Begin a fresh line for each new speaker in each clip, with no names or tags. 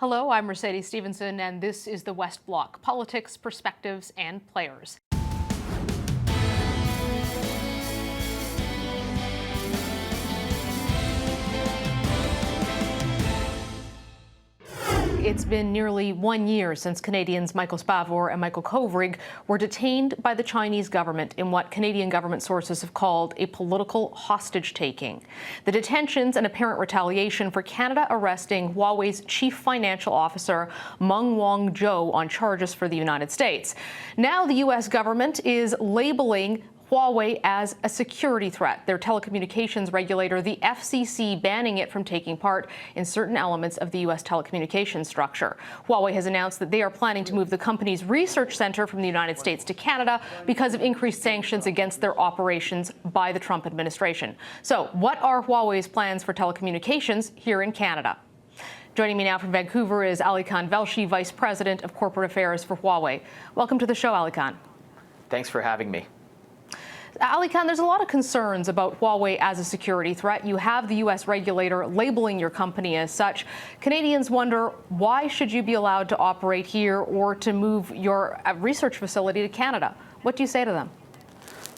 Hello, I'm Mercedes Stevenson, and this is the West Block: politics, perspectives, and players. It's been nearly 1 year since Canadians Michael Spavor and Michael Kovrig were detained by the Chinese government in what Canadian government sources have called a political hostage-taking. The detentions and apparent retaliation for Canada arresting Huawei's chief financial officer, Meng Wanzhou, on charges for the United States. Now the U.S. government is labeling Huawei as a security threat, their telecommunications regulator, the FCC, banning it from taking part in certain elements of the U.S. telecommunications structure. Huawei has announced that they are planning to move the company's research center from the United States to Canada because of increased sanctions against their operations by the Trump administration. So what are Huawei's plans for telecommunications here in Canada? Joining me now from Vancouver is Alykhan Velshi, Vice President of Corporate Affairs for Huawei. Welcome to the show, Alykhan.
Thanks for having me.
Alykhan, there's a lot of concerns about Huawei as a security threat. You have the U.S. regulator labeling your company as such. Canadians wonder, why should you be allowed to operate here or to move your research facility to Canada? What do you say to them?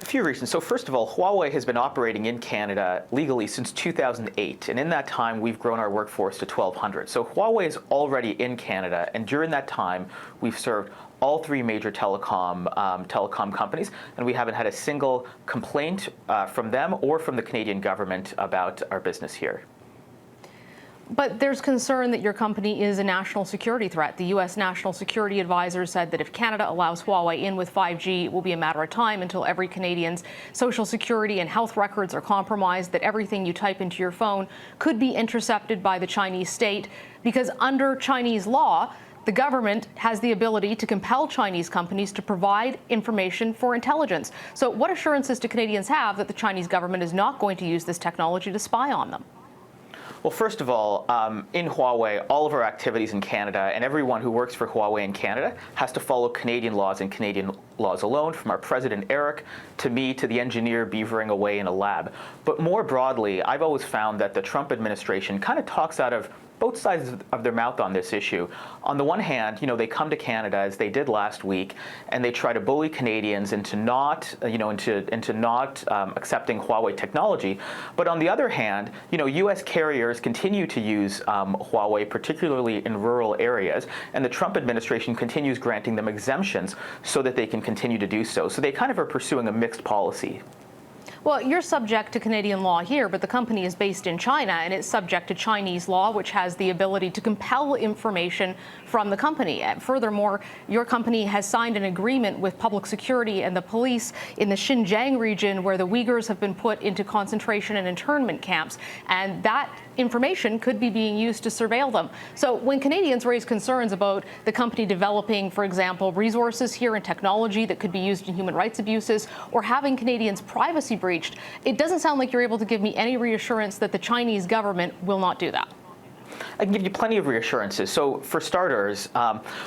A few reasons. So first of all, Huawei has been operating in Canada legally since 2008, and in that time we've grown our workforce to 1,200. So Huawei is already in Canada, and during that time we've served all three major telecom companies, and we haven't had a single complaint from them or from the Canadian government about our business here.
But there's concern that your company is a national security threat. The U.S. National Security Advisor said that if Canada allows Huawei in with 5G, it will be a matter of time until every Canadian's social security and health records are compromised, that everything you type into your phone could be intercepted by the Chinese state, because under Chinese law, the government has the ability to compel Chinese companies to provide information for intelligence. So what assurances do Canadians have that the Chinese government is not going to use this technology to spy on them?
Well, first of all, in Huawei, all of our activities in Canada and everyone who works for Huawei in Canada has to follow Canadian laws and Canadian laws alone, from our president, Eric, to me, to the engineer beavering away in a lab. But more broadly, I've always found that the Trump administration kind of talks out of both sides of their mouth on this issue. On the one hand, they come to Canada, as they did last week, and they try to bully Canadians into not accepting Huawei technology. But on the other hand, U.S. carriers continue to use Huawei, particularly in rural areas, and the Trump administration continues granting them exemptions so that they can continue to do so. So they kind of are pursuing a mixed policy.
Well, you're subject to Canadian law here, but the company is based in China, and it's subject to Chinese law, which has the ability to compel information from the company. And furthermore, your company has signed an agreement with public security and the police in the Xinjiang region, where the Uyghurs have been put into concentration and internment camps, and that information could be being used to surveil them. So when Canadians raise concerns about the company developing, for example, resources here and technology that could be used in human rights abuses, or having Canadians' privacy breached, it doesn't sound like you're able to give me any reassurance that the Chinese government will not do that.
I can give you plenty of reassurances. So for starters,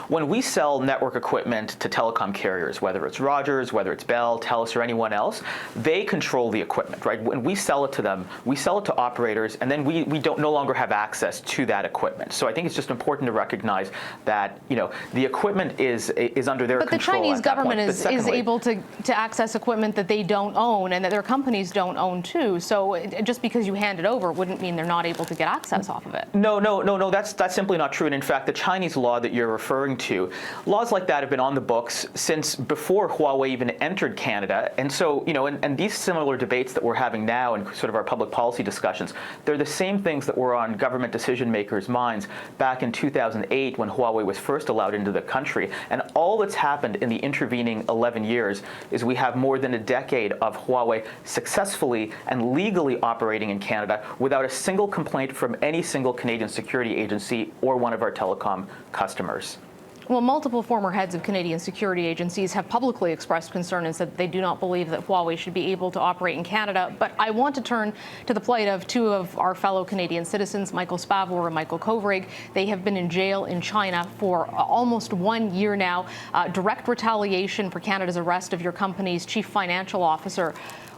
when we sell network equipment to telecom carriers, whether it's Rogers, whether it's Bell, Telus, or anyone else, they control the equipment, right? When we sell it to them, we sell it to operators, and then we no longer have access to that equipment. So I think it's just important to recognize that the equipment is under their control.
But the Chinese government is able to access equipment that they don't own and that their companies don't own too. So just because you hand it over wouldn't mean they're not able to get access off of it.
No, that's simply not true. And in fact, the Chinese law that you're referring to, laws like that have been on the books since before Huawei even entered Canada. And so, and these similar debates that we're having now in sort of our public policy discussions, they're the same things that were on government decision makers' minds back in 2008 when Huawei was first allowed into the country. And all that's happened in the intervening 11 years is we have more than a decade of Huawei successfully and legally operating in Canada without a single complaint from any single Canadian security agency or one of our telecom customers.
Well, multiple former heads of Canadian security agencies have publicly expressed concern and said they do not believe that Huawei should be able to operate in Canada. But I want to turn to the plight of two of our fellow Canadian citizens, Michael Spavor and Michael Kovrig. They have been in jail in China for almost 1 year now. Direct retaliation for Canada's arrest of your company's chief financial officer.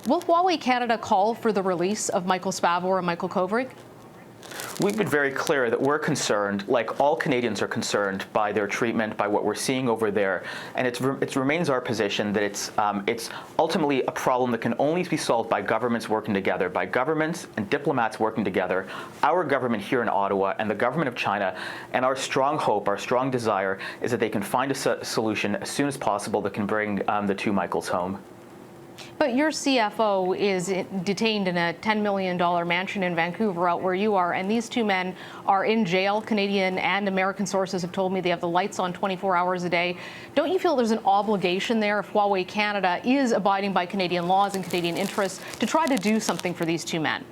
Will Huawei Canada call for the release of Michael Spavor and Michael Kovrig?
We've been very clear that we're concerned, like all Canadians are concerned, by their treatment, by what we're seeing over there, and it remains our position that it's ultimately a problem that can only be solved by governments working together, by governments and diplomats working together, our government here in Ottawa and the government of China, and our strong hope, our strong desire is that they can find a solution as soon as possible that can bring the two Michaels home.
But your CFO is detained in a $10 million mansion in Vancouver, out where you are, and these two men are in jail. Canadian and American sources have told me they have the lights on 24 hours a day. Don't you feel there's an obligation there, if Huawei Canada is abiding by Canadian laws and Canadian interests, to try to do something for these two men?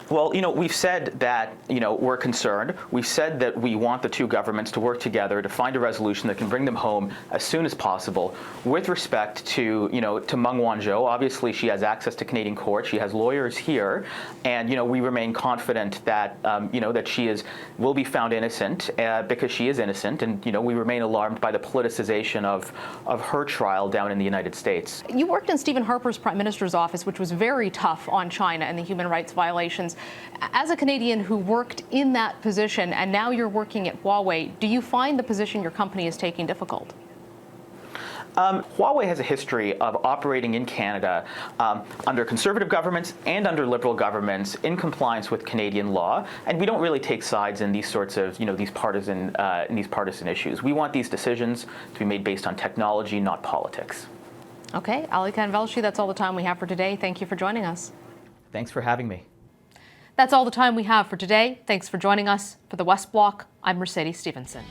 Well, we've said that, we're concerned. We've said that we want the two governments to work together to find a resolution that can bring them home as soon as possible. With respect to, to Meng Wanzhou, obviously she has access to Canadian court. She has lawyers here, and, we remain confident that, that she will be found innocent because she is innocent, and, we remain alarmed by the politicization of her trial down in the United States.
You worked in Stephen Harper's Prime Minister's office, which was very tough on China and the human rights violations. As a Canadian who worked in that position, and now you're working at Huawei, do you find the position your company is taking difficult?
Huawei has a history of operating in Canada under conservative governments and under liberal governments in compliance with Canadian law, and we don't really take sides in these sorts of, these partisan issues. We want these decisions to be made based on technology, not politics.
Okay, Alykhan Velshi, that's all the time we have for today. Thank you for joining us.
Thanks for having me.
That's all the time we have for today. Thanks for joining us. For the West Block, I'm Mercedes Stevenson.